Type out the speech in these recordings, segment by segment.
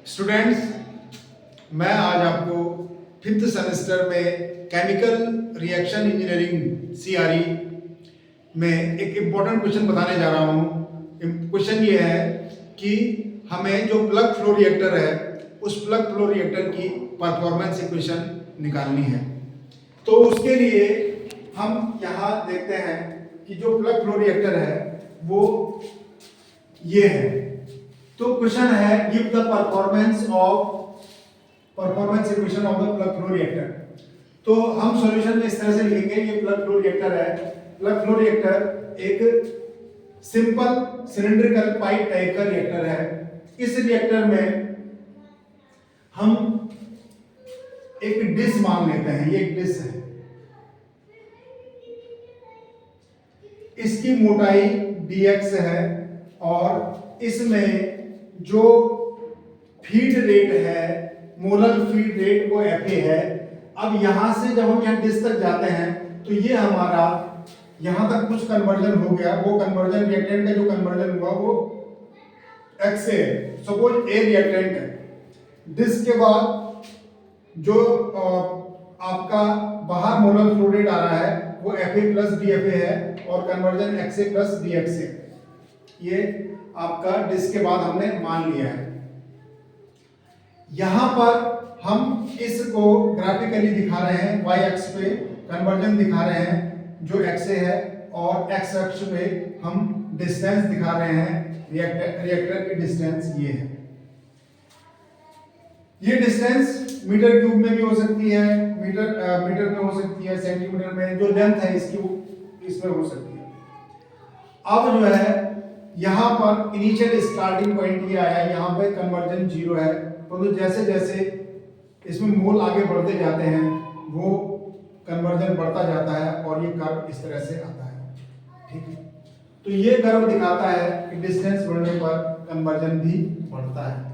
Students, मैं आज आपको फिफ्थ सेमेस्टर में केमिकल रिएक्शन इंजीनियरिंग सीआरई में एक इम्पोर्टेंट क्वेश्चन बताने जा रहा हूँ। क्वेश्चन ये है कि हमें जो प्लग फ्लो रिएक्टर है उस प्लग फ्लो रिएक्टर की परफॉर्मेंस इक्वेशन निकालनी है। तो उसके लिए हम यहाँ देखते हैं कि जो प्लग फ्लो रिएक्टर है वो ये है। तो क्वेश्चन है give the performance equation of the plug flow reactor. तो हम सॉल्यूशन में इस तरह से लिखेंगे, ये प्लग फ्लो रिएक्टर है। प्लग फ्लो रिएक्टर एक सिंपल सिलिंड्रिकल पाइप टाइप का रिएक्टर है। इस रिएक्टर में हम एक डिश मान लेते हैं, ये एक डिश है। इसकी मोटाई dx है और इसमें जो फीड रेट है, मोलर फीड रेट वो Fa है। अब यहां से जब हम यहाँ डिश तक जाते हैं तो ये हमारा यहां तक कुछ कन्वर्जन हो गया। वो कन्वर्जन रिएक्टेंट का जो कन्वर्जन हुआ वो Xa है। सपोज ए रिएक्टेंट है। डिश के बाद जो आपका बाहर मोलर फ्लो रेट आ रहा है वो Fa प्लस DFA है और कन्वर्जन Xa प्लस DX है। ये आपका डिश के बाद हमने मान लिया है। यहां पर हम इसको ग्राफिकली दिखा रहे हैं, y अक्ष पे कन्वर्जन दिखा रहे हैं जो Xa है और x अक्ष पे हम डिस्टेंस दिखा रहे हैं, रिएक्टर की डिस्टेंस ये है। ये डिस्टेंस मीटर क्यूब में भी हो सकती है, मीटर में हो सकती है, सेंटीमीटर में जो लेंथ है इसकी इसमें हो सकती है। अब जो है यहाँ पर इनिशियल स्टार्टिंग पॉइंट ये आया, यहाँ पे कन्वर्जन 0 है। तो जैसे जैसे इसमें मोल आगे बढ़ते जाते हैं वो कन्वर्जन बढ़ता जाता है और ये कर्व इस तरह से आता है। ठीक है, तो ये कर्व दिखाता है कि डिस्टेंस बढ़ने पर कन्वर्जन भी बढ़ता है।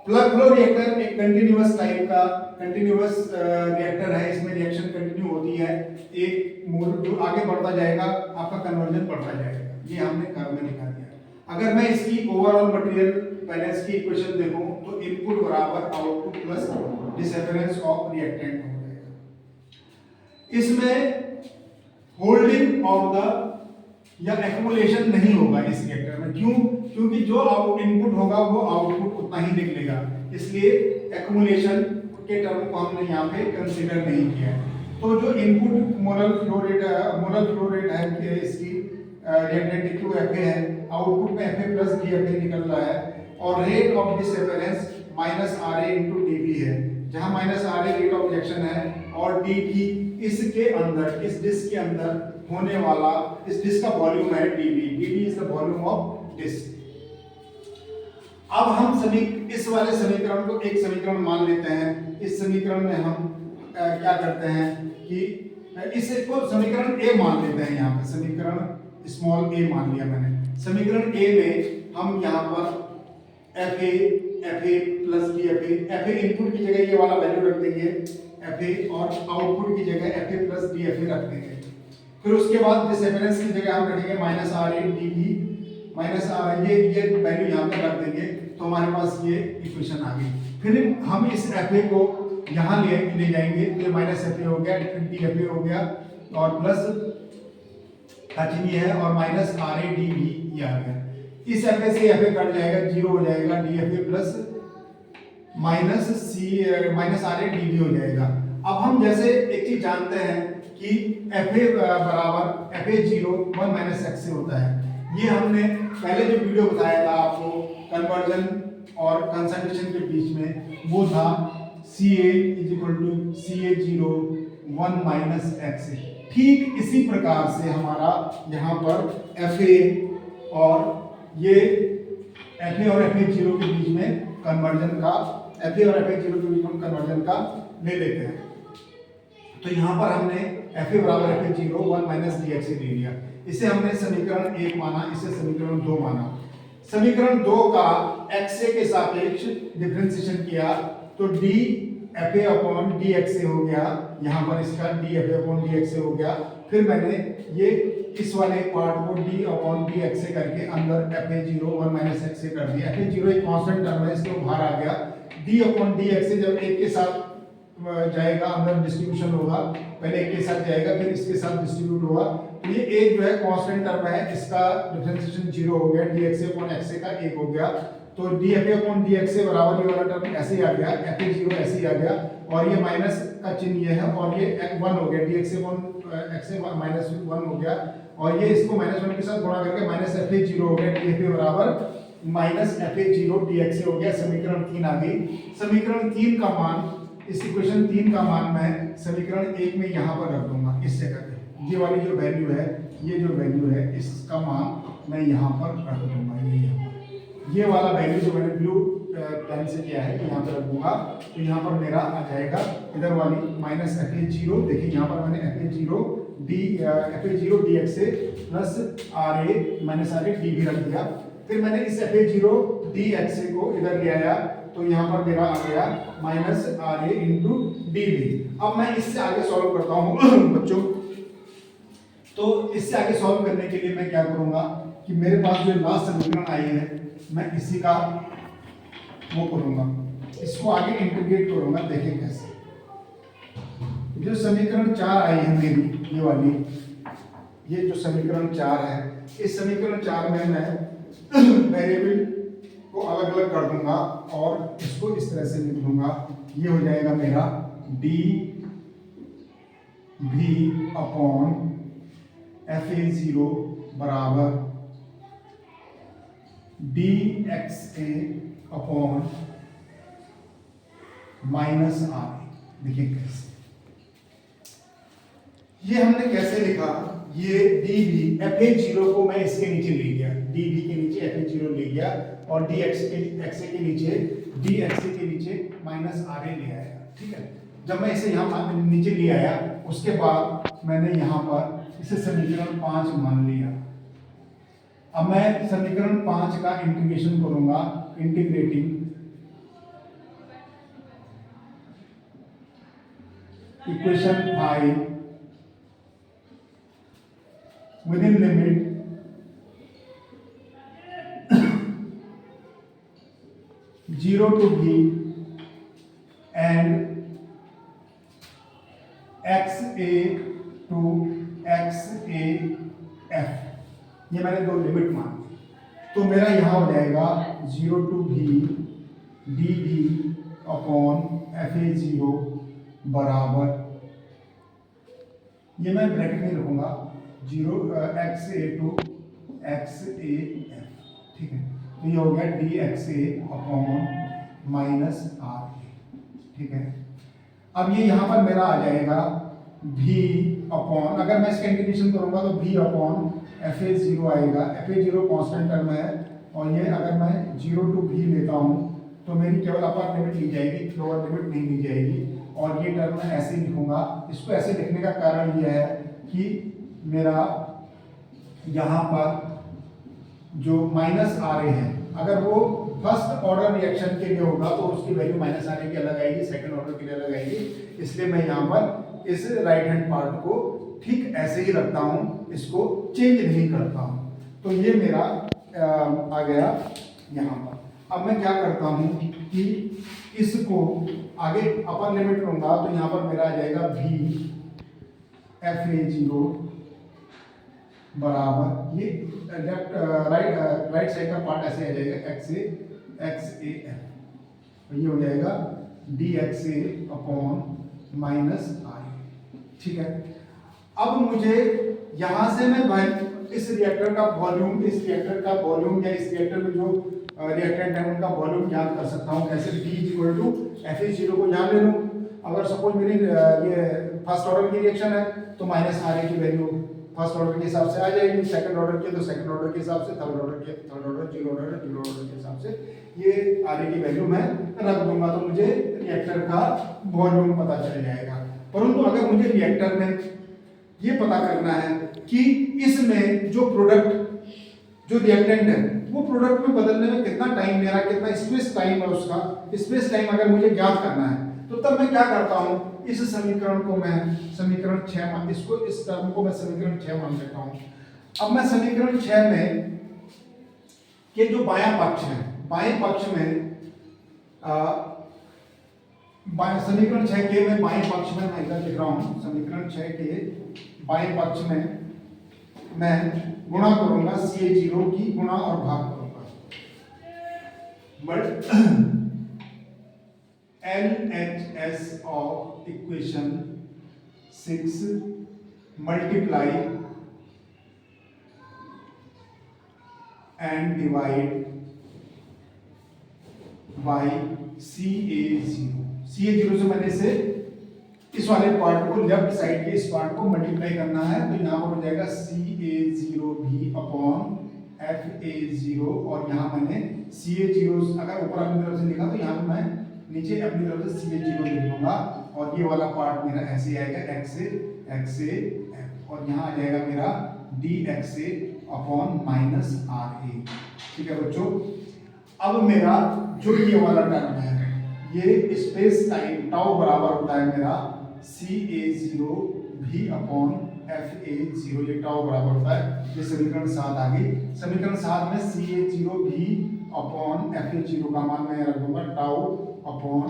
प्लग फ्लो रिएक्टर एक कंटिन्यूअस टाइप का रिएक्टर है। इसमें रिएक्शन कंटिन्यू होती है, एक मोल जो आगे बढ़ता जाएगा आपका कन्वर्जन बढ़ता जाएगा। ये हमने कर्व में दिखा दिया। अगर मैं इसकी ओवरऑल मटेरियल बैलेंस की इक्वेशन देखूं तो इनपुट बराबर output plus disappearance of reactant हो जाएगा। इसमें होल्डिंग ऑफ द या एक्युमुलेशन नहीं होगा इस रिएक्टर में। क्यों? क्योंकि जो इनपुट होगा वो आउटपुट उतना ही निकलेगा, इसलिए एक्युमुलेशन के टर्म को हमने यहाँ पे कंसीडर नहीं किया है। तो जो इनपुट मोलर फ्लो रेट है कि इसकी रिएक्टेंट की वो Fa है, आउटपुट में Fa प्लस DFA निकल रहा है और rate of disappearance minus RA into dB है, जहाँ minus RA rate of reaction है और dB इसके अंदर, इस डिस्क के अंदर होने वाला, इस डिस्क का वॉल्यूम है dB is the volume of disc. अब हम इस वाले समीकरण को एक समीकरण मान लेते हैं। इस समीकरण में हम क्या करते हैं कि इसको समीकरण A मान लेते हैं। यहाँ पे समीकरण स्मॉल a मान लिया मैंने। समीकरण A में हम यहाँ पर Fa plus DFA, Fa input की जगह ये वाला वैल्यू रख देंगे Fa और आउटपुट की जगह Fa प्लस DFA रख देंगे। फिर उसके बाद डिसअपियरेंस की जगह हम रखेंगे माइनस RA dB, माइनस ये वैल्यू यहाँ पर रख देंगे तो हमारे पास ये इक्वेशन आ गई। फिर हम इस Fa को यहाँ ले जाएंगे तो ये माइनस Fa हो गया, फिर DFA हो गया और प्लस 13 ये है और माइनस RA dB ये आ गया। इस Fa से Fa कट जाएगा, 0 हो जाएगा, DFA plus minus RA dB हो जाएगा। अब हम जैसे एक चीज जानते हैं कि Fa बराबर Fa0 1 माइनस x से होता है। ये हमने पहले जो वीडियो बताया था आपको कन्वर्जन और कंसंट्रेशन के बीच में, वो था Ca equal to Ca0 1 minus x। ठीक इसी प्रकार से हमारा यहाँ पर Fa और ये Fa और Fa0 के बीच में कन्वर्जन का, Fa और Fa0 के बीच में कन्वर्जन का ले लेते हैं। तो यहाँ पर हमने Fa बराबर Fa0 1 माइनस dx ले लिया। इसे हमने समीकरण 1 माना, इसे समीकरण 2 माना। समीकरण 2 का Xa के सापेक्ष डिफरेंशिएशन किया तो dFA dxa हो गया, यहाँ पर इसका dFA dxa हो गया। फिर मैंने ये इस वाले पार्ट को d अपॉन डी एक्स से करके अंदर fa0 1 माइनस एक्स से कर दिया। fa0 एक कांस्टेंट टर्म है, इसको बाहर आ गया। d अपॉन डी एक्स से जब एक के साथ जाएगा अंदर डिस्ट्रीब्यूशन होगा, पहले एक के साथ जाएगा फिर इसके साथ डिस्ट्रीब्यूट होगा, तो ये एक जो है कांस्टेंट टर्म है, इसका डिफरेंशिएशन 0 हो गया, dx अपॉन x का 1 हो गया। तो dfa अपॉन dx से बराबर ये वाला टर्म ऐसे ही आ गया, fa0 ऐसे ही आ गया, और ये माइनस का चिन्ह ये है, और ये 1 हो गया, dx अपॉन x से माइनस 1 हो गया, और ये इसको माइनस 1 के साथ गुणा करके माइनस fa0 हो गया, dfa बराबर माइनस fa0 dx से हो गया। समीकरण 3 आ गई। समीकरण 3 का मान, इस इक्वेशन 3 का मान मैं समीकरण 1 में यहाँ पर रख दूंगा, इस जगह पे ये वाली जो वैल्यू है, ये जो वैल्यू है इसका मान मैं यहाँ पर रख दूंगा। ये वाला वैल्यू जो मैंने ब्लू पेन से किया है यहाँ पर रख दूंगा, तो यहाँ पर मेरा आ जाएगा इधर वाली माइनस fa0, देखिए यहाँ पर मैंने fa0 dx से plus ra minus ra d भी रख दिया। फिर मैंने इस fa0 dx को इधर ले आया, तो यहाँ पर मेरा आ गया माइनस ra इंटू डी भी। अब मैं इससे आगे सॉल्व करता हूँ बच्चों। तो इससे आगे सॉल्व करने के लिए मैं क्या करूँगा कि मेरे पास जो लास्ट समीकरण आई है मैं इसी का वो करूँगा, इसको आगे इंटीग्रेट करूँगा। देखें कैसे, जो समीकरण 4 आई है मेरी, ये वाली, ये जो समीकरण 4 है, इस समीकरण 4 में मैं वेरिएबल को अलग अलग कर दूंगा और इसको इस तरह से लिख दूंगा। ये हो जाएगा मेरा डी भी अपॉन fa0 बराबर D X A upon minus R. देखिए कैसे, ये हमने कैसे लिखा, ये डी भी fa0 को मैं इसके नीचे ले गया, डी भी के नीचे fa0 ले गया, और डी एक्स के नीचे डी एक्स के नीचे माइनस आर ए ले आया। ठीक है, जब मैं इसे यहाँ नीचे ले आया, उसके बाद मैंने यहाँ पर इसे समीकरण 5 मान लिया। अब मैं समीकरण 5 का इंटीग्रेशन करूंगा, integrating equation 5 within limit zero to b and xa to xaf, ये मैंने दो लिमिट मान, तो मेरा यहाँ हो जाएगा 0 to b dd upon fa0 बराबर, ये मैं ब्रैकेट में रखूंगा 0 xa to xaf। ठीक है, तो ये हो गया dxa अपॉन माइनस आर। ठीक है, अब ये यहाँ पर मेरा आ जाएगा v अपॉन, अगर मैं इसका इंटीग्रेशन करूंगा तो v अपॉन fa0 आएगा। fa0 कांस्टेंट टर्म है, और ये अगर मैं 0 to v लेता हूँ तो मेरी केवल अपर लिमिट ली जाएगी, लोअर लिमिट नहीं ली जाएगी, और ये टर्म मैं ऐसे ही लिखूंगा। इसको ऐसे लिखने का कारण यह है कि मेरा यहाँ पर जो माइनस आर ए है, अगर वो फर्स्ट ऑर्डर रिएक्शन के लिए होगा तो उसकी वैल्यू माइनस आर ए की अलग आएगी, सेकंड ऑर्डर के लिए अलग आएगी, इसलिए मैं यहाँ पर इस राइट हैंड पार्ट को ठीक ऐसे ही रखता हूँ, इसको चेंज नहीं करता हूँ। तो ये मेरा आ गया यहाँ पर। अब मैं क्या करता हूँ कि इसको आगे अपर लिमिट लूंगा, तो यहाँ पर मेरा आ जाएगा v fa0 बराबर, ये लेफ्ट राइट साइड का पार्ट ऐसे आ जाएगा xaf, ये हो जाएगा dxa अपॉन माइनस आर। ठीक है, अब मुझे यहाँ से मैं इस रिएक्टर का वॉल्यूम, इस रिएक्टर का वॉल्यूम या इस रिएक्टर में जो रिएक्टेंट है उनका वॉल्यूम ज्ञात कर सकता हूँ। कैसे, d इक्वल टू fa0 को यहाँ ले लूँ। अगर सपोज मेरी ये फर्स्ट ऑर्डर की रिएक्शन है तो माइनस आर ए की वैल्यू फर्स्ट ऑर्डर के हिसाब से आ जाएगी, सेकंड ऑर्डर की तो सेकंड ऑर्डर के हिसाब से, थर्ड ऑर्डर के थर्ड ऑर्डर, जीरो ऑर्डर के हिसाब से ये आर ए की वैल्यू मैं रख दूंगा, तो मुझे रिएक्टर का वॉल्यूम पता चल जाएगा। परंतु अगर मुझे रिएक्टर में ये पता करना है कि इसमें जो प्रोडक्ट, जो रिएक्टेंट है, वो प्रोडक्ट में बदलने में कितना टाइम ले रहा है, कितना स्पेस टाइम है, उसका स्पेस टाइम अगर मुझे ज्ञात करना है, तो तब मैं क्या करता हूँ, इस समीकरण को मैं समीकरण 6 मान, इसको इस टर्म को मैं समीकरण 6 मान लेता हूँ। अब मैं समीकरण 6 में के जो बायां पक्ष है, बाएं पक्ष में समीकरण 6 के में बाएं पक्ष में मैं इधर लिख रहा हूं, समीकरण 6 के बाएं पक्ष में मैं गुणा करूंगा CA0 की गुणा और भाग करूंगा, but LHS of equation 6 multiply and divide by CA0 से मैंने इसे इस वाले पार्ट को, लेफ्ट साइड के इस पार्ट को मल्टीप्लाई करना है, तो यहाँ पर हो जाएगा CA0 भी अपॉन FA0, और यहाँ मैंने CA0 अगर ऊपर अपनी तरफ से लिखा तो यहाँ पे मैं नीचे अपनी तरफ से CA0 लिख दूंगा, और ये वाला पार्ट मेरा ऐसे आएगा x से f, और यहाँ आ जाएगा मेरा dxa अपॉन माइनस RA। ठीक है बच्चों, अब मेरा जो ये वाला टर्म है, ये स्पेस टाइम टाउ बराबर होता है मेरा CA0 भी अपॉन FA0, ये टाउ बराबर होता है, ये समीकरण 7 आ गई। समीकरण 7 में CA0 भी अपॉन FA0 का मान मैं रख दूंगा टाउ अपॉन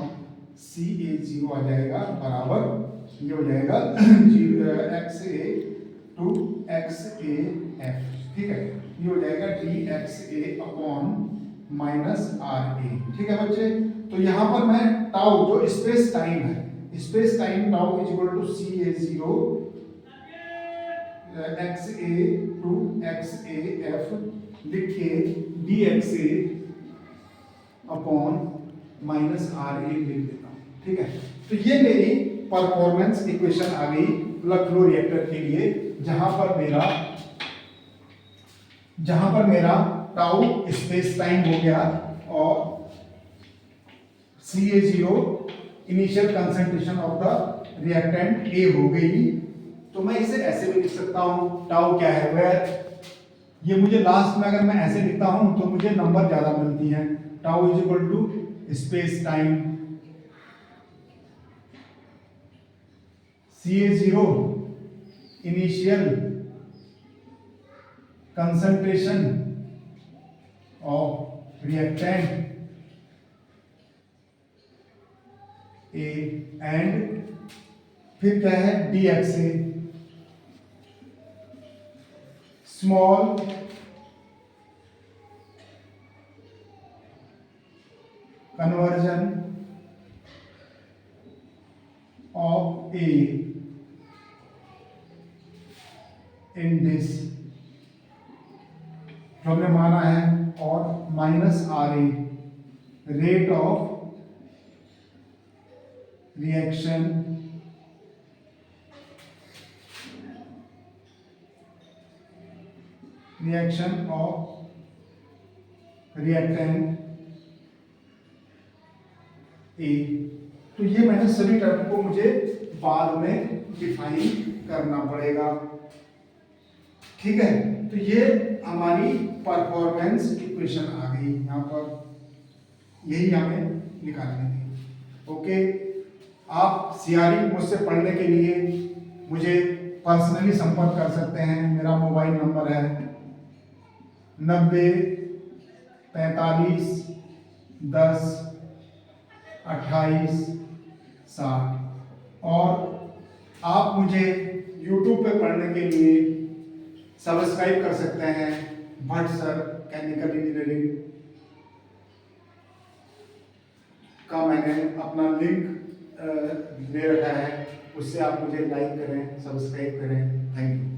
CA0 आ जाएगा बराबर, ये हो जाएगा XA टू XAF। ठीक है, ये हो जाएगा dxa अपॉन माइनस RA। ठीक है बच्चे, तो यहाँ पर मैं टाउ जो स्पेस टाइम है, space time tau is equal to CA0 XA to XAF लिख के dxa अपॉन माइनस RA लिख देता हूँ। ठीक है, तो ये मेरी परफॉर्मेंस इक्वेशन आ गई प्लग फ्लो रिएक्टर के लिए, जहां पर मेरा टाउ स्पेस टाइम हो गया और CA0 initial concentration of the reactant A हो गई। तो मैं इसे ऐसे भी लिख सकता हूं, टाउ क्या है, वेयर, ये मुझे लास्ट में अगर मैं ऐसे लिखता हूं तो मुझे नंबर ज्यादा मिलती हैं। Tau is equal to space time CA0 initial concentration of reactant A and फिर क्या है dxa small conversion of A in this जो हमने माना है, और minus RA rate of reaction of reactant A। तो ये मैंने सभी टर्म को मुझे बाद में डिफाइन करना पड़ेगा। ठीक है, तो ये हमारी परफॉर्मेंस इक्वेशन आ गई, यहाँ पर यही हमें निकालनी थी। ओके, आप CRE मुझसे पढ़ने के लिए मुझे पर्सनली संपर्क कर सकते हैं। मेरा मोबाइल नंबर है 90 45 10 28 60, और आप मुझे YouTube पे पढ़ने के लिए सब्सक्राइब कर सकते हैं भट्ट सर केमिकल इंजीनियरिंग का, मैंने अपना लिंक दे रखा है, उससे आप मुझे लाइक करें, सब्सक्राइब करें। Thank you.